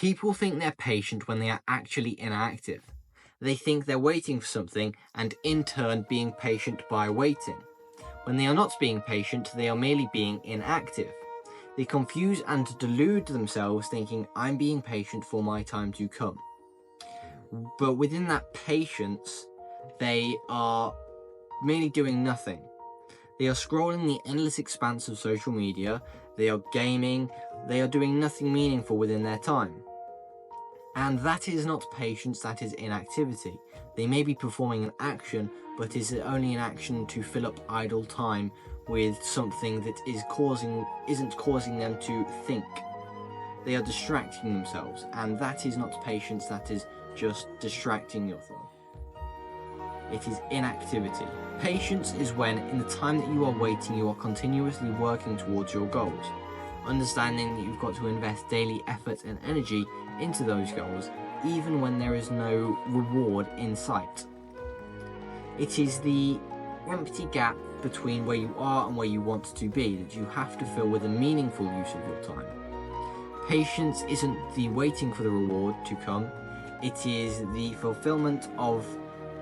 People think they're patient when they are actually inactive. They think they're waiting for something and in turn being patient by waiting. When they are not being patient, they are merely being inactive. They confuse and delude themselves thinking, I'm being patient for my time to come. But within that patience, they are merely doing nothing. They are scrolling the endless expanse of social media, they are gaming, they are doing nothing meaningful within their time. And that is not patience, that is inactivity. They may be performing an action, but is only an action to fill up idle time with something that isn't causing them to think. They are distracting themselves, and that is not patience, that is just distracting yourself. It is inactivity. Patience is when, in the time that you are waiting, you are continuously working towards your goals, understanding that you've got to invest daily effort and energy into those goals, even when there is no reward in sight. It is the empty gap between where you are and where you want to be that you have to fill with a meaningful use of your time. Patience isn't the waiting for the reward to come, it is the fulfillment of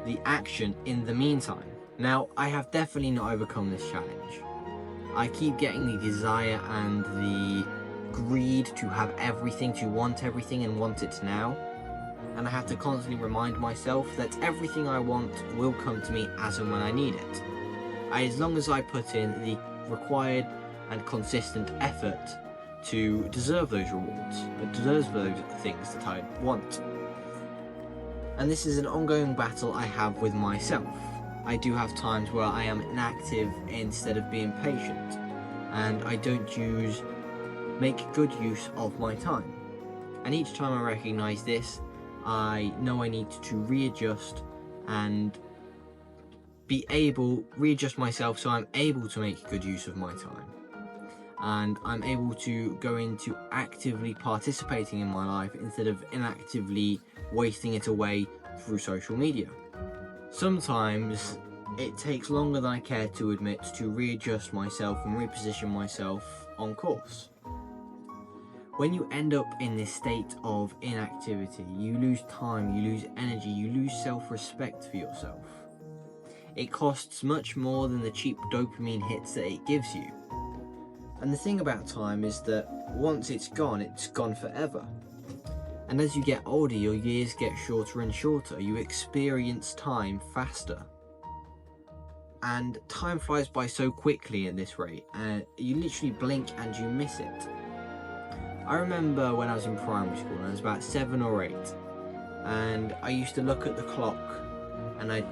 the action in the meantime. Now, I have definitely not overcome this challenge. I keep getting the desire and the greed to have everything, to want everything and want it now. And I have to constantly remind myself that everything I want will come to me as and when I need it. As long as I put in the required and consistent effort to deserve those rewards, deserve those things that I want. And this is an ongoing battle I have with myself. I do have times where I am inactive instead of being patient, and I don't make good use of my time. And each time I recognise this, I know I need to readjust and readjust myself so I'm able to make good use of my time. And I'm able to go into actively participating in my life instead of inactively wasting it away through social media. Sometimes it takes longer than I care to admit to readjust myself and reposition myself on course. When you end up in this state of inactivity, you lose time, you lose energy, you lose self-respect for yourself. It costs much more than the cheap dopamine hits that it gives you. And the thing about time is that once it's gone forever. And as you get older, your years get shorter and shorter. You experience time faster. And time flies by so quickly at this rate, and you literally blink and you miss it. I remember when I was in primary school, and I was about 7 or 8, and I used to look at the clock, and I'd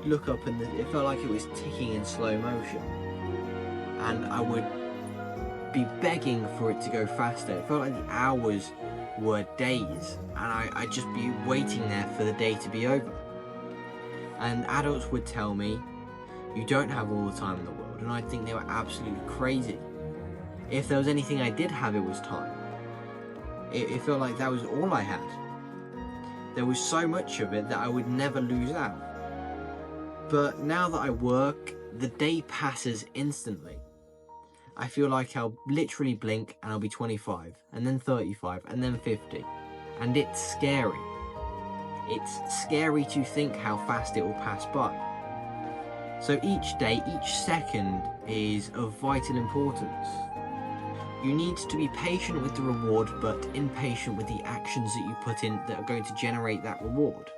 look up and it felt like it was ticking in slow motion. And I would be begging for it to go faster. It felt like the hours were days, and I'd just be waiting there for the day to be over. And adults would tell me, you don't have all the time in the world, and I'd think they were absolutely crazy. If there was anything I did have, it was time. It felt like that was all I had. There was so much of it that I would never lose out. But now that I work, the day passes instantly. I feel like I'll literally blink and I'll be 25, and then 35, and then 50. And it's scary. It's scary to think how fast it will pass by. So each day, each second is of vital importance. You need to be patient with the reward, but impatient with the actions that you put in that are going to generate that reward.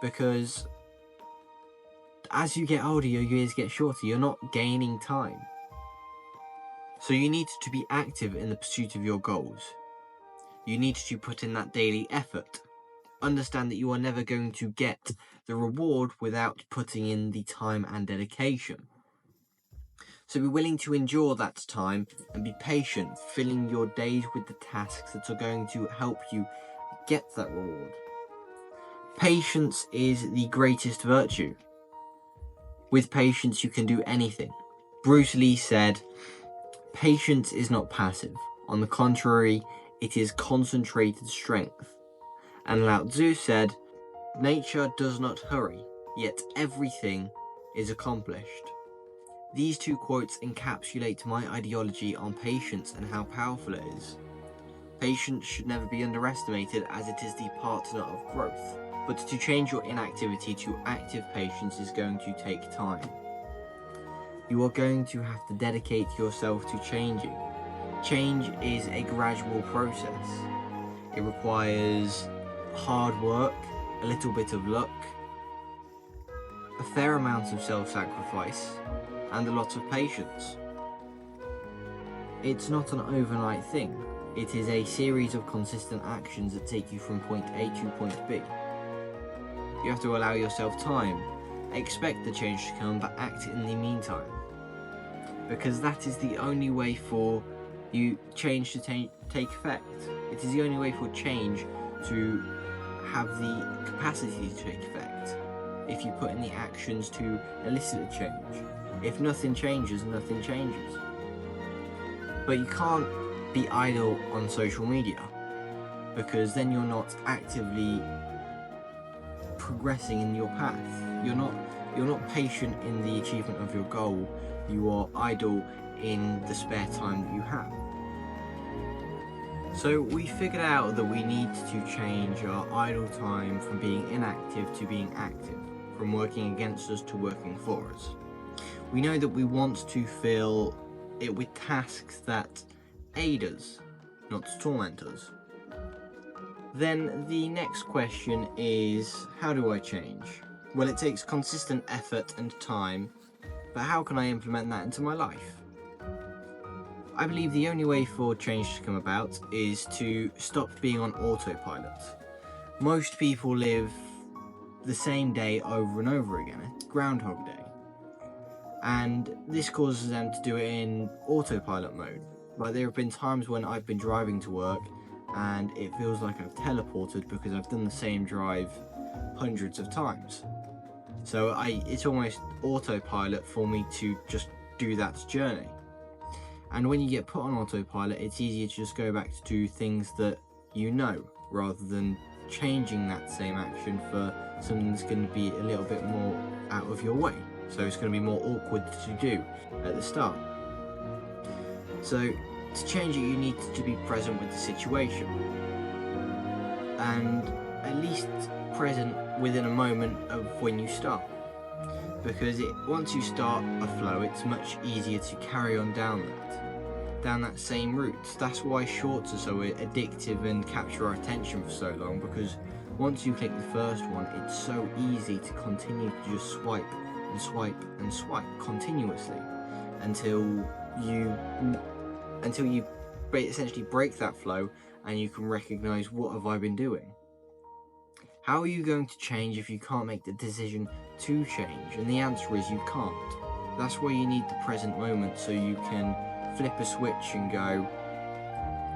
Because as you get older, your years get shorter. You're not gaining time. So you need to be active in the pursuit of your goals. You need to put in that daily effort. Understand that you are never going to get the reward without putting in the time and dedication. So be willing to endure that time and be patient, filling your days with the tasks that are going to help you get that reward. Patience is the greatest virtue. With patience, you can do anything. Bruce Lee said, "Patience is not passive. On the contrary, it is concentrated strength." And Lao Tzu said, "Nature does not hurry, yet everything is accomplished." These two quotes encapsulate my ideology on patience and how powerful it is. Patience should never be underestimated, as it is the partner of growth. But to change your inactivity to active patience is going to take time. You are going to have to dedicate yourself to changing. Change is a gradual process. It requires hard work, a little bit of luck, a fair amount of self-sacrifice, and a lot of patience. It's not an overnight thing. It is a series of consistent actions that take you from point A to point B. You have to allow yourself time, expect the change to come, but act in the meantime. Because that is the only way for change to take effect. It is the only way for change to have the capacity to take effect. If you put in the actions to elicit a change. If nothing changes, nothing changes. But you can't be idle on social media, because then you're not actively progressing in your path. You're not patient in the achievement of your goal. You are idle in the spare time that you have. So we figured out that we need to change our idle time from being inactive to being active, from working against us to working for us. We know that we want to fill it with tasks that aid us, not torment us. Then the next question is, how do I change? Well, it takes consistent effort and time, but how can I implement that into my life? I believe the only way for change to come about is to stop being on autopilot. Most people live the same day over and over again. It's Groundhog Day. And this causes them to do it in autopilot mode. Like, there have been times when I've been driving to work and it feels like I've teleported because I've done the same drive hundreds of times. So it's almost autopilot for me to just do that journey. And when you get put on autopilot, it's easier to just go back to do things that you know, rather than changing that same action for something that's going to be a little bit more out of your way. So it's going to be more awkward to do at the start. So to change it, you need to be present with the situation, and at least present within a moment of when you start. Because once you start a flow, it's much easier to carry on down that same route. That's why shorts are so addictive and capture our attention for so long, because once you click the first one, it's so easy to continue to just swipe and swipe and swipe continuously until you essentially break that flow and you can recognize, what have I been doing? How are you going to change if you can't make the decision to change? And the answer is, you can't. That's why you need the present moment, so you can flip a switch and go,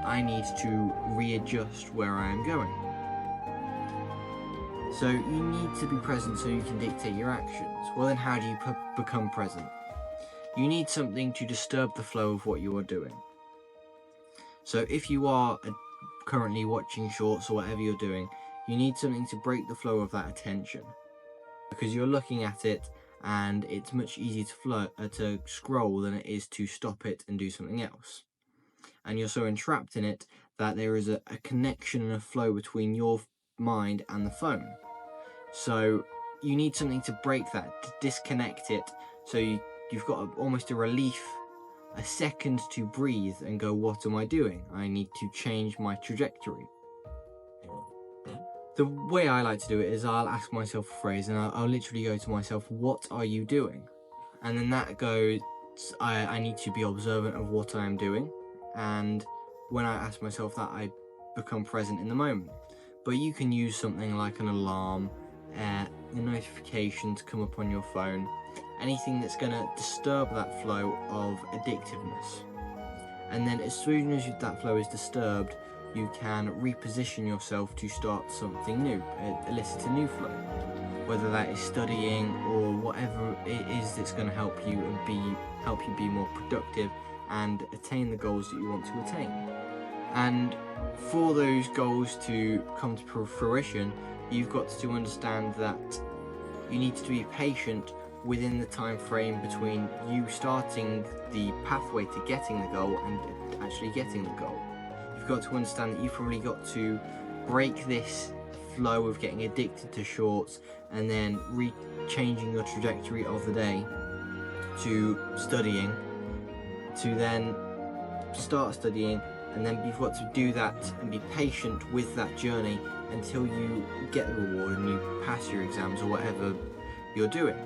I need to readjust where I am going. So you need to be present so you can dictate your actions. Well, then how do you become present? You need something to disturb the flow of what you are doing. So if you are currently watching shorts or whatever you're doing, you need something to break the flow of that attention, because you're looking at it and it's much easier to scroll than it is to stop it and do something else. And you're so entrapped in it that there is a connection and a flow between your mind and the phone. So you need something to break that, to disconnect it, so you've got almost a relief, a second to breathe and go, what am I doing? I need to change my trajectory. The way I like to do it is, I'll ask myself a phrase and I'll literally go to myself, what are you doing? And then that goes, I need to be observant of what I am doing. And when I ask myself that, I become present in the moment. But you can use something like an alarm, a notification to come up on your phone, anything that's going to disturb that flow of addictiveness. And then as soon as that flow is disturbed, you can reposition yourself to start something new, elicit a new flow, whether that is studying or whatever it is that's going to help you be more productive and attain the goals that you want to attain. And for those goals to come to fruition, you've got to understand that you need to be patient within the time frame between you starting the pathway to getting the goal and actually getting the goal. You've you've got to understand that you've probably got to break this flow of getting addicted to shorts and then changing your trajectory of the day to studying, to then start studying, and then you've got to do that and be patient with that journey until you get the reward and you pass your exams or whatever you're doing.